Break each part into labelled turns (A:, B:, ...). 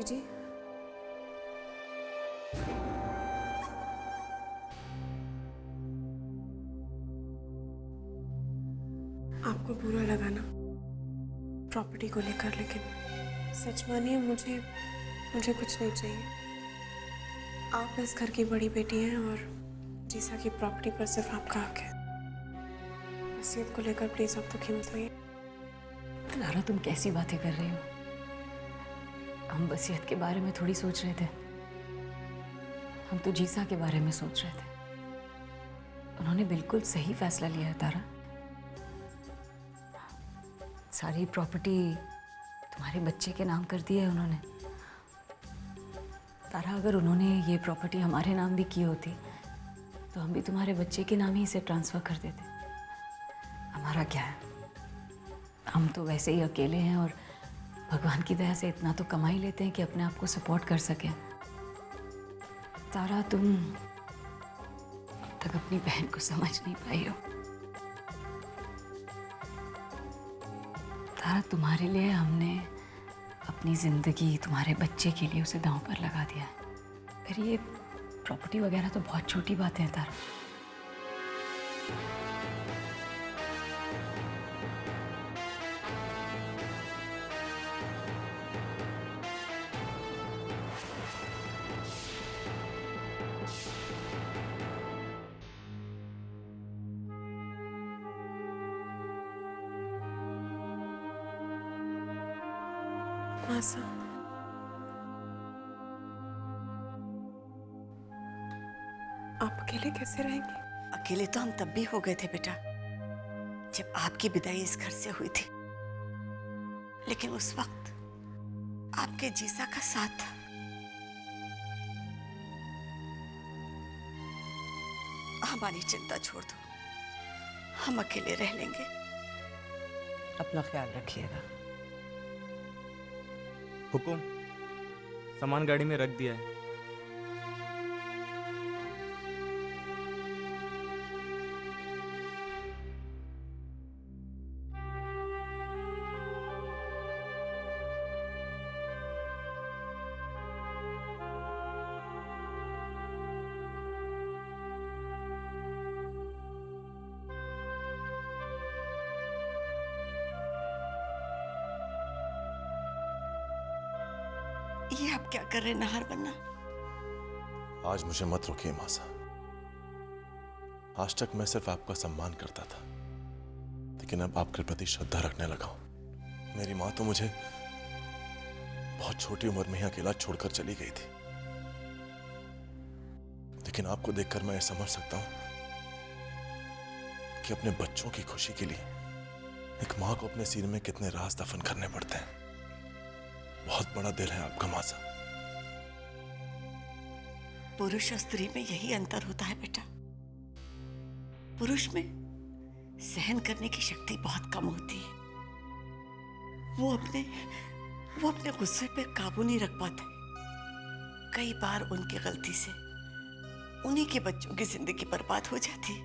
A: जी। आपको बुरा लगा ना प्रॉपर्टी को लेकर, लेकिन सच मानिए मुझे कुछ नहीं चाहिए। आप इस घर की बड़ी बेटी हैं और जीसा की प्रॉपर्टी पर सिर्फ आपका हक है। वसीयत को लेकर प्लीज आप तो कीमत हुई।
B: तारा, तुम कैसी बातें कर रही हो? हम वसीयत के बारे में थोड़ी सोच रहे थे, हम तो जीसा के बारे में सोच रहे थे। उन्होंने बिल्कुल सही फैसला लिया है तारा। सारी प्रॉपर्टी तुम्हारे बच्चे के नाम कर दी है उन्होंने। तारा, अगर उन्होंने ये प्रॉपर्टी हमारे नाम भी की होती तो हम भी तुम्हारे बच्चे के नाम ही इसे ट्रांसफ़र कर देते। हमारा क्या है, हम तो वैसे ही अकेले हैं और भगवान की दया से इतना तो कमा ही लेते हैं कि अपने आप को सपोर्ट कर सकें। तारा, तुम अब तक अपनी बहन को समझ नहीं पाई हो। तारा, तुम्हारे लिए हमने अपनी ज़िंदगी तुम्हारे बच्चे के लिए उसे दांव पर लगा दिया है। फिर ये प्रॉपर्टी वगैरह तो बहुत छोटी बातें हैं तारा।
A: मासा, आप अकेले कैसे रहेंगे?
C: अकेले तो हम तब भी हो गए थे बेटा, जब आपकी विदाई इस घर से हुई थी। लेकिन उस वक्त आपके जीसा का साथ था। हमारी चिंता छोड़ दो, हम अकेले रह लेंगे।
D: अपना ख्याल रखिएगा।
E: हुकुम, सामान गाड़ी में रख दिया है।
C: ये आप क्या कर रहे हैं नहार बन्ना?
F: आज मुझे मत रोकिए मासा। आज तक मैं सिर्फ आपका सम्मान करता था, लेकिन अब आपके प्रति श्रद्धा रखने लगा हूं। मेरी माँ तो मुझे बहुत छोटी उम्र में ही अकेला छोड़कर चली गई थी, लेकिन आपको देखकर मैं समझ सकता हूं कि अपने बच्चों की खुशी के लिए एक माँ को अपने सीने में कितने राज दफन करने पड़ते हैं। बहुत बड़ा दिल है आपका मासा।
C: पुरुष और स्त्री में यही अंतर होता है बेटा। पुरुष में सहन करने की शक्ति बहुत कम होती है। वो अपने गुस्से पे काबू नहीं रख पाते। कई बार उनकी गलती से उन्हीं के बच्चों की जिंदगी बर्बाद हो जाती है।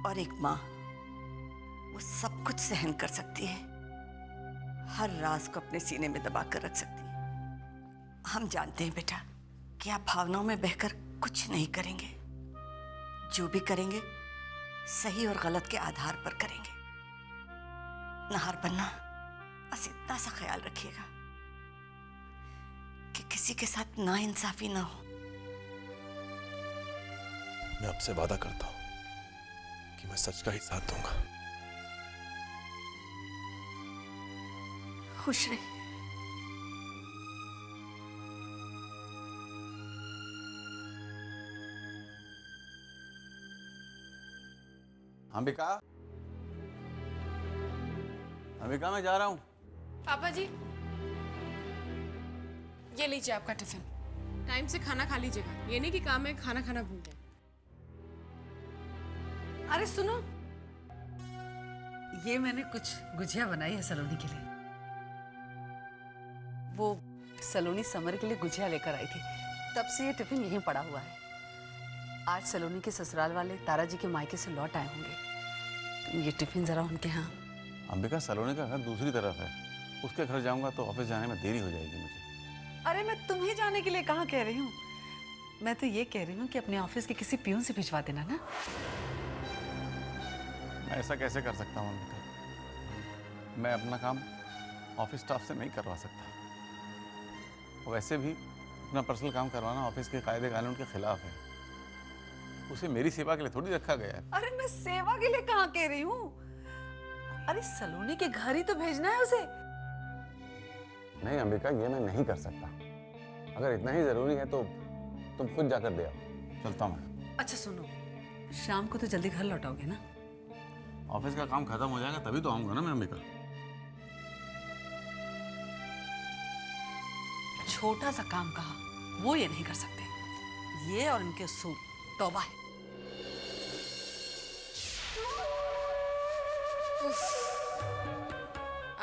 C: और एक माँ, वो सब कुछ सहन कर सकती है, हर राज को अपने सीने में दबा कर रख सकती है। हम जानते हैं बेटा कि आप भावनाओं में बहकर कुछ नहीं करेंगे। जो भी करेंगे सही और गलत के आधार पर करेंगे। नहार बन्ना, बस इतना सा ख्याल रखिएगा कि किसी के साथ नाइंसाफी ना हो।
F: मैं आपसे वादा करता हूं कि मैं सच का ही साथ दूंगा।
C: खुश रहिए।
G: अंबिका, अंबिका, मैं जा रहा हूं।
A: पापा जी, ये लीजिए आपका टिफिन। टाइम से खाना खा लीजिएगा, ये नहीं कि काम में खाना खाना भूल जाए।
D: अरे सुनो, ये मैंने कुछ गुजिया बनाई है सलोनी के लिए। वो सलोनी समर के लिए गुजिया लेकर आई थी, तब से ये टिफिन यहीं पड़ा हुआ है। आज सलोनी के ससुराल वाले तारा जी के मायके से लौट आए होंगे। ये टिफिन जरा उनके यहाँ।
G: अंबिका, सलोनी का घर दूसरी तरफ है, उसके घर जाऊंगा तो ऑफिस जाने में देरी हो जाएगी मुझे।
D: अरे मैं तुम्हें जाने के लिए कहाँ कह रही हूँ, मैं तो ये कह रही हूँ कि अपने ऑफिस के किसी पियून से भिजवा देना ना।
G: मैं ऐसा कैसे कर सकता हूँ अंबिका? मैं अपना काम ऑफिस स्टाफ से नहीं करवा सकता। वैसे भी अपना पर्सनल काम करवाना ऑफिस के कायदे कानून के खिलाफ है। उसे मेरी सेवा के लिए थोड़ी रखा गया है।
D: अरे मैं सेवा के लिए कहाँ कह रही हूँ, अरे सलोनी के घर ही तो भेजना है उसे।
G: नहीं अंबिका, ये मैं नहीं कर सकता। अगर इतना ही जरूरी है तो तुम खुद जाकर दे आओ। चलता हूँ।
D: अच्छा सुनो, शाम को तो जल्दी घर लौटाओगे ना?
G: ऑफिस का काम खत्म हो जाएगा तभी तो आऊंगा ना मैं अंबिका।
D: छोटा सा काम कहा, वो ये नहीं कर सकते। ये और इनके उसूल तौबा है।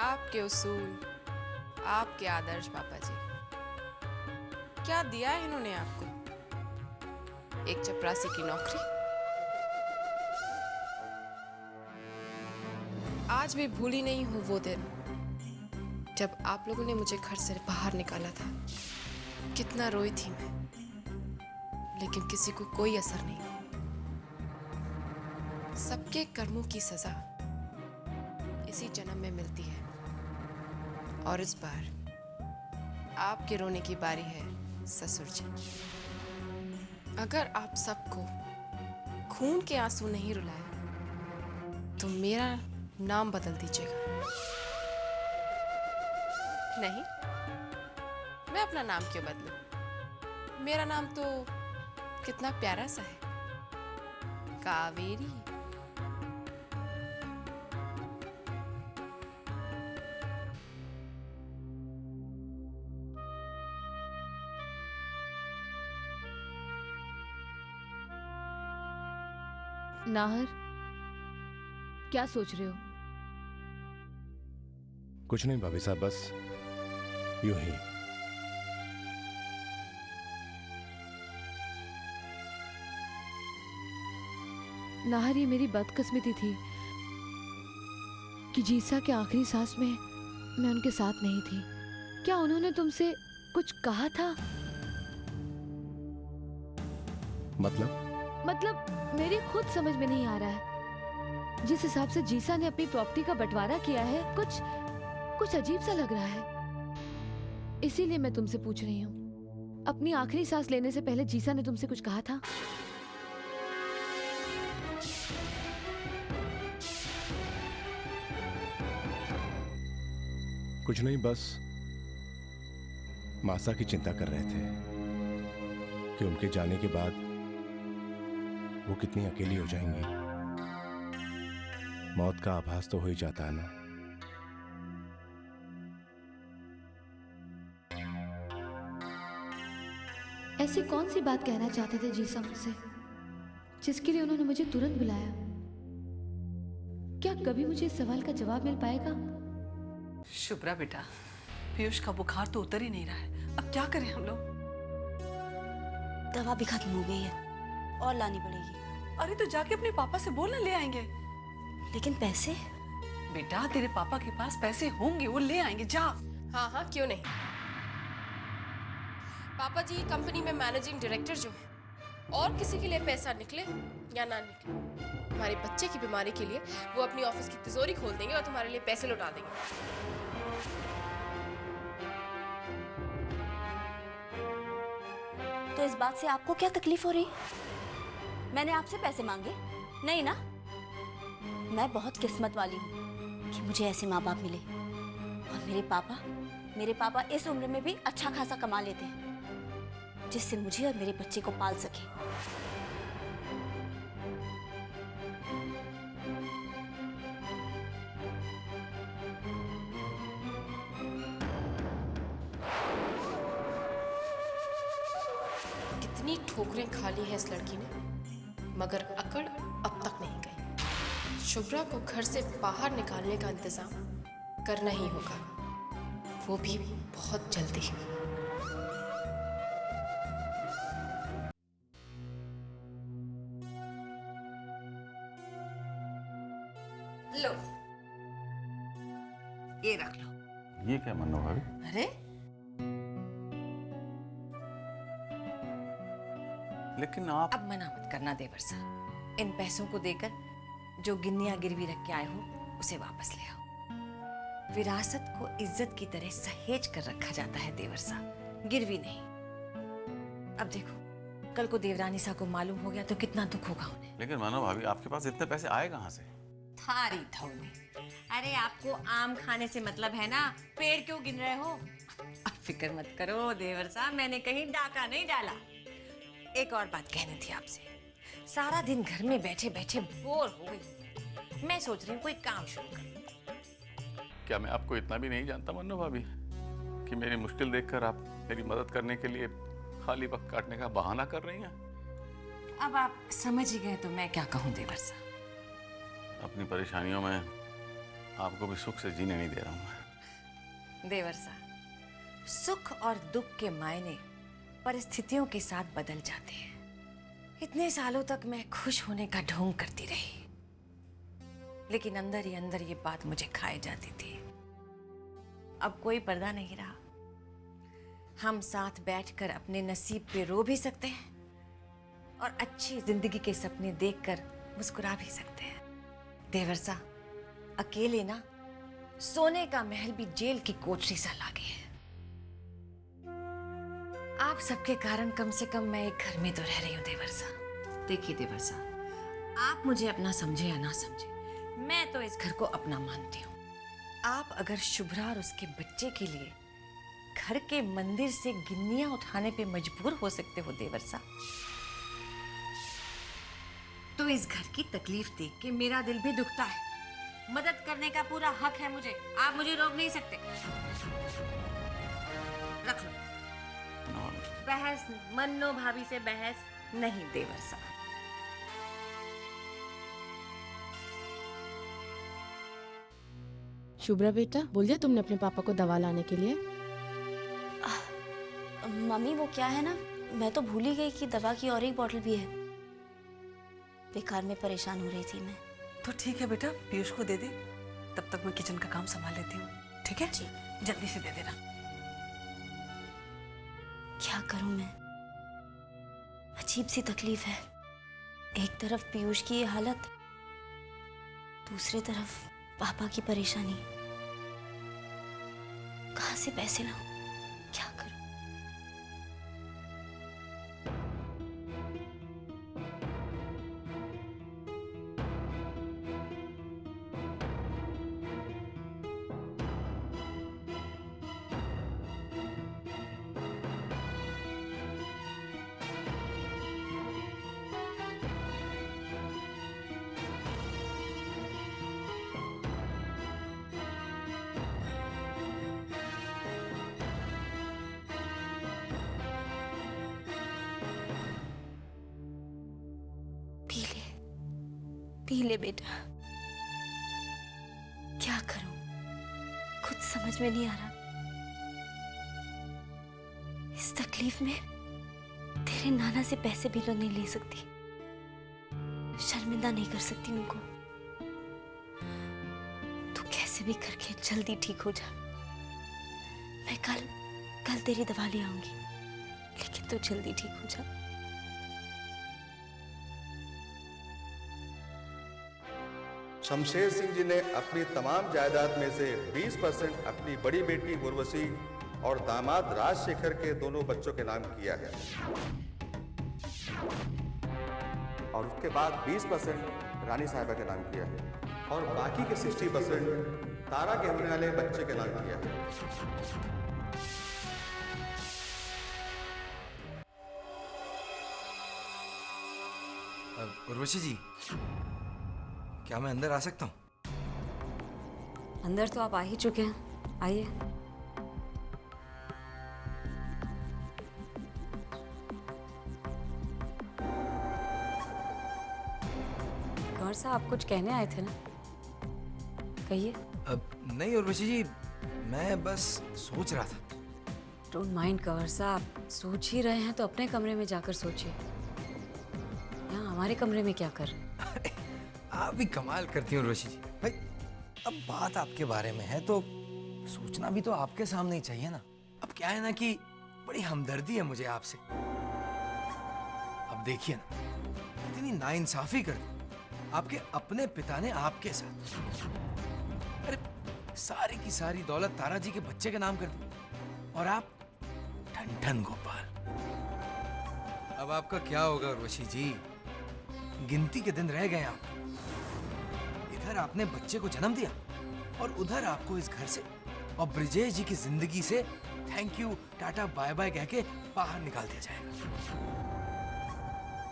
H: आपके उसूल, आपके आदर्श पापा जी, क्या दिया है इन्होंने आपको? एक चपरासी की नौकरी। आज भी भूली नहीं हूं वो दिन जब आप लोगों ने मुझे घर से बाहर निकाला था। कितना रोई थी मैं, लेकिन किसी को कोई असर नहीं। सबके कर्मों की सजा इसी जन्म में मिलती है, और इस बार आपके रोने की बारी है ससुर जी। अगर आप सबको खून के आंसू नहीं रुलाए तो मेरा नाम बदल दीजिएगा। नहीं, मैं अपना नाम क्यों बदलूं? मेरा नाम तो कितना प्यारा सा है, कावेरी।
I: नाहर, क्या सोच रहे हो?
F: कुछ नहीं भाभी साहब, बस यूं ही।
I: नाहर, ये मेरी बदकिस्मती थी कि जीसा के आखिरी सांस में मैं उनके साथ नहीं थी। क्या उन्होंने तुमसे कुछ कहा था? मतलब मेरी खुद समझ में नहीं आ रहा है। जिस हिसाब से जीसा ने अपनी प्रॉपर्टी का बंटवारा किया है, कुछ अजीब सा लग रहा है। इसीलिए मैं तुमसे पूछ रही हूँ, अपनी आखिरी सांस लेने से पहले जीसा ने तुमसे कुछ कहा था?
F: कुछ नहीं, बस मासा की चिंता कर रहे थे कि उनके जाने के बाद वो कितनी अकेली हो जाएंगी। मौत का आभास तो हो ही जाता है ना।
I: ऐसी कौन सी बात कहना चाहते थे जीसा मुझसे, जिसके लिए उन्होंने मुझे तुरंत बुलाया? क्या कभी मुझे इस सवाल का जवाब मिल पाएगा?
D: शुभ्रा बेटा, पीयूष का बुखार तो उतर ही नहीं रहा है, अब क्या करें हम लोग?
J: दवा भी खत्म हो गई है और लानी पड़ेगी।
D: अरे तो जाके अपने पापा से बोलना, ले आएंगे।
J: लेकिन पैसे?
D: बेटा तेरे पापा के पास पैसे होंगे, वो ले आएंगे, जा।
H: हाँ हाँ, क्यों नहीं। पापा जी कंपनी में मैनेजिंग डायरेक्टर जो है, और किसी के लिए पैसा निकले या ना निकले, हमारे बच्चे की बीमारी के लिए वो अपनी ऑफिस की तिजोरी खोल देंगे और तुम्हारे लिए पैसे लौटा देंगे।
J: तो इस बात से आपको क्या तकलीफ हो रही? मैंने आपसे पैसे मांगे नहीं ना? मैं बहुत किस्मत वाली हूँ कि मुझे ऐसे माँ बाप मिले। और मेरे पापा इस उम्र में भी अच्छा खासा कमा लेते हैं, जिससे मुझे और मेरे बच्चे को पाल सके।
H: कितनी ठोकरें खा ली है इस लड़की ने, मगर अकड़ अब तक नहीं गई। शुभ्रा को घर से बाहर निकालने का इंतजाम करना ही होगा, वो भी बहुत जल्दी। लो,
D: ये रख लो।
G: ये क्या मन्नो भाभी?
D: अरे
G: लेकिन आप
H: अब मना मत करना देवर साहब। इन पैसों को देकर जो गिन्नियां गिरवी रख के आए हो उसे वापस ले आओ। विरासत को इज्जत की तरह सहेज कर रखा जाता है देवर साहब, गिरवी नहीं। अब देखो, कल को देवरानी सा को मालूम हो गया तो कितना दुख होगा उन्हें।
G: लेकिन मानो भाभी, आपके पास इतने पैसे आए कहाँ से?
H: थारी धौ में। अरे आपको आम खाने से मतलब है ना, पेड़ क्यों गिन रहे हो? अब फिक्र मत करो देवर साहब, मैंने कहीं डाका नहीं डाला। एक और बात कहनी थी आपसे। सारा दिन घर में बैठे बैठे बोर हो गई। मैं सोच रही हूँ कोई काम शुरू करूँ।
G: क्या मैं आपको इतना भी नहीं जानता मन्नू भाभी कि मेरी मुश्किल देखकर आप मेरी मदद करने के लिए खाली वक्त काटने का बहाना कर रही हैं?
H: अब आप समझ ही गए तो मैं क्या कहूँ देवर साहब।
G: अपनी परेशानियों में आपको भी सुख से जीने नहीं दे रहा हूँ मैं।
H: देवर साहब, सुख और दुख के मायने परिस्थितियों के साथ बदल जाते हैं। इतने सालों तक मैं खुश होने का ढोंग करती रही, लेकिन अंदर ही अंदर ये बात मुझे खाए जाती थी। अब कोई पर्दा नहीं रहा। हम साथ बैठकर अपने नसीब पे रो भी सकते हैं और अच्छी जिंदगी के सपने देखकर मुस्कुरा भी सकते हैं। देवर साहब, अकेले ना सोने का महल भी जेल की कोठरी सा लागे है। आप सबके कारण कम से कम मैं एक घर में तो रह रही हूँ देवर साहब। देखिए देवर साहब, आप मुझे अपना समझे या ना समझे, मैं तो इस घर को अपना मानती हूँ। आप अगर शुभ्रा और उसके बच्चे के लिए घर के मंदिर से गिन्नियां उठाने पे मजबूर हो सकते हो देवर साहब, तो इस घर की तकलीफ देख के मेरा दिल भी दुखता है। मदद करने का पूरा हक है मुझे, आप मुझे रोक नहीं सकते। रख लो। बहस मन्नो भाभी से बहस नहीं देवर साहब।
K: शुभ्रा बेटा, बोल दिया तुमने अपने पापा को दवा लाने के लिए?
J: मम्मी वो क्या है ना, मैं तो भूल ही गई कि दवा की और एक बोतल भी है। बेकार में परेशान हो रही थी मैं।
C: तो ठीक है बेटा, पीयूष को दे दे, तब तक मैं किचन का काम संभाल लेती हूँ। ठीक है
J: जी।
C: जल्दी से दे देना।
J: क्या करूं मैं, अजीब सी तकलीफ है। एक तरफ पीयूष की ये हालत, दूसरी तरफ पापा की परेशानी। कहाँ से पैसे लाऊं, क्या करूं? पी ले बेटा। क्या करूं, खुद समझ में नहीं आ रहा। इस तकलीफ में तेरे नाना से पैसे भी तो नहीं ले सकती, शर्मिंदा नहीं कर सकती उनको। तू कैसे भी करके जल्दी ठीक हो जा। मैं कल तेरी दवा ले आऊंगी, लेकिन तू जल्दी ठीक हो जा।
L: शमशेर सिंह जी ने अपनी तमाम जायदाद में से 20% अपनी बड़ी बेटी उर्वशी और दामाद राजशेखर के दोनों बच्चों के नाम किया है, और उसके बाद 20% रानी साहिबा के नाम किया है, और बाकी के 60% तारा के होने वाले बच्चे के नाम किया है।
M: उर्वशी जी, क्या मैं अंदर आ सकता हूँ?
B: अंदर तो आप आ ही चुके हैं, आइए। गौर साहब, आप कुछ कहने आए थे ना, कहिए।
M: नहीं उर्वशी जी, मैं बस सोच रहा था।
B: डोंट माइंड कंवर साहब, सोच ही रहे हैं तो अपने कमरे में जाकर सोचिए। यहाँ हमारे कमरे में क्या कर?
M: आप भी कमाल करती हैं उर्वशी जी। भाई, अब बात आपके बारे में है तो सोचना भी तो आपके सामने ही चाहिए ना। अब क्या है ना कि बड़ी हमदर्दी है मुझे आपसे। अब देखिए ना, इतनी नाइंसाफी कर दी आपके अपने पिता ने आपके साथ। अरे सारी की सारी दौलत तारा जी के बच्चे के नाम कर दी और आप ठन गोपाल। अब आपका क्या होगा उर्वशी जी? गिनती के दिन रह गए आप। इधर आपने बच्चे को जन्म दिया और उधर आपको इस घर से और ब्रिजेश जी की जिंदगी से thank you tata bye bye कह के बाहर निकाल दिया जाएगा।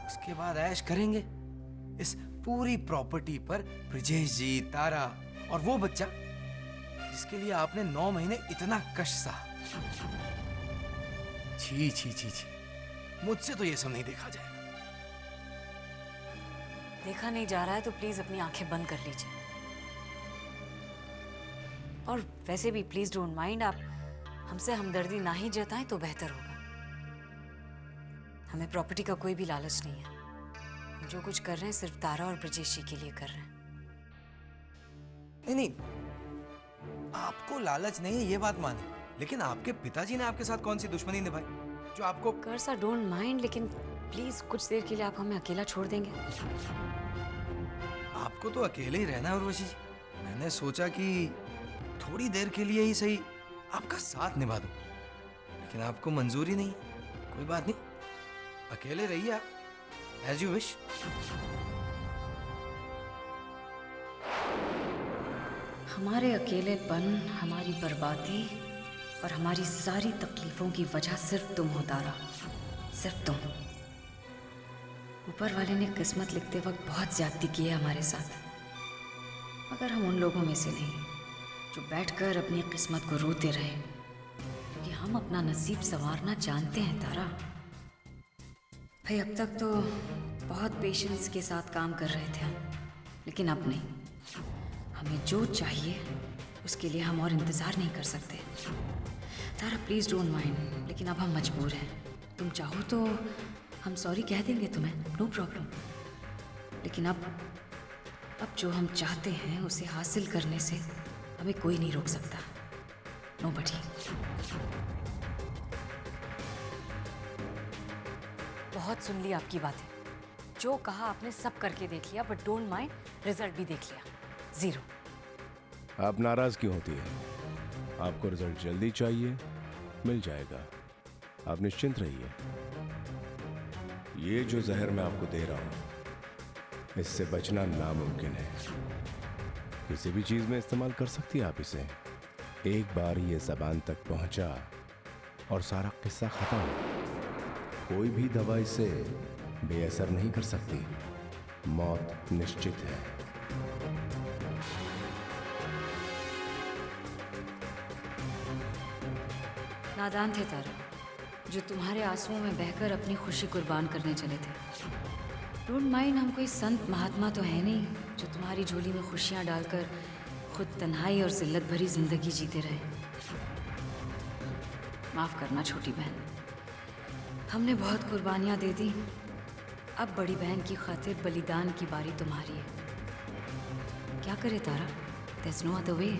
M: उसके बाद ऐश करेंगे इस पूरी प्रॉपर्टी पर ब्रिजेश जी, तारा और वो बच्चा जिसके लिए आपने 9 महीने इतना कष्ट सहा। छी छी छी छी, मुझसे तो ये सब नहीं देखा जाएगा।
B: देखा नहीं जा रहा है तो प्लीज अपनी आंखें बंद कर लीजिए। और वैसे भी प्लीज डोंट माइंड, आप हमसे हमदर्दी ना ही जताएं तो बेहतर होगा। हमें प्रॉपर्टी का कोई भी लालच नहीं है। हम जो कुछ कर रहे हैं सिर्फ तारा और ब्रजेश जी के लिए कर रहे हैं।
M: नहीं, आपको लालच नहीं है ये बात मानी, लेकिन आपके पिताजी ने आपके साथ कौन सी दुश्मनी निभाई जो आपको?
B: कर सा डोंट माइंड, लेकिन प्लीज कुछ देर के लिए आप हमें अकेला छोड़ देंगे?
M: आपको तो अकेले ही रहना है उर्वशी जी। मैंने सोचा कि थोड़ी देर के लिए ही सही आपका साथ निभा दूं, लेकिन आपको मंजूरी नहीं है। कोई बात नहीं, अकेले रहिए आप, एज यू विश।
B: हमारे अकेलेपन, हमारी बर्बादी और हमारी सारी तकलीफों की वजह सिर्फ तुम हो तारा, सिर्फ तुम। ऊपर वाले ने किस्मत लिखते वक्त बहुत ज्यादती की है हमारे साथ, मगर हम उन लोगों में से नहीं जो बैठकर अपनी किस्मत को रोते रहे, क्योंकि हम अपना नसीब संवारना जानते हैं तारा। भाई अब तक तो बहुत पेशेंस के साथ काम कर रहे थे हम, लेकिन अब नहीं। हमें जो चाहिए उसके लिए हम और इंतज़ार नहीं कर सकते। तारा प्लीज़ डोंट माइंड, लेकिन अब हम मजबूर हैं। तुम चाहो तो हम सॉरी कह देंगे तुम्हें, नो प्रॉब्लम। लेकिन अब जो हम चाहते हैं उसे हासिल करने से हमें कोई नहीं रोक सकता, नोबडी। बहुत सुन ली आपकी बातें, जो कहा आपने सब करके देख लिया, बट डोंट माइंड, रिजल्ट भी देख लिया, 0।
N: आप नाराज क्यों होती है? आपको रिजल्ट जल्दी चाहिए, मिल जाएगा, आप निश्चिंत रहिए। ये जो जहर मैं आपको दे रहा हूं, इससे बचना नामुमकिन है। किसी भी चीज में इस्तेमाल कर सकती है आप इसे। एक बार ये ज़बान तक पहुंचा और सारा किस्सा खत्म। कोई भी दवा इसे बेअसर नहीं कर सकती, मौत निश्चित है।
B: नादान थे तारा, जो तुम्हारे आंसुओं में बहकर अपनी खुशी कुर्बान करने चले थे। डोंट माइंड, हम कोई संत महात्मा तो है नहीं जो तुम्हारी झोली में खुशियां डालकर खुद तन्हाई और जिल्लत भरी जिंदगी जीते रहे। माफ करना छोटी बहन, हमने बहुत कुर्बानियां दे दी, अब बड़ी बहन की खातिर बलिदान की बारी तुम्हारी है। क्या करे तारा, there's no other way।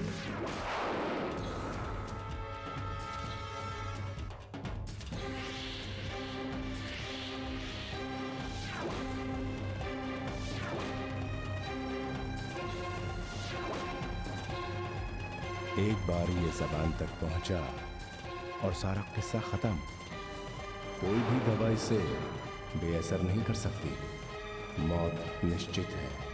N: एक बार ये ज़बान तक पहुंचा और सारा किस्सा खत्म। कोई भी दवा इसे बेअसर नहीं कर सकती, मौत निश्चित है।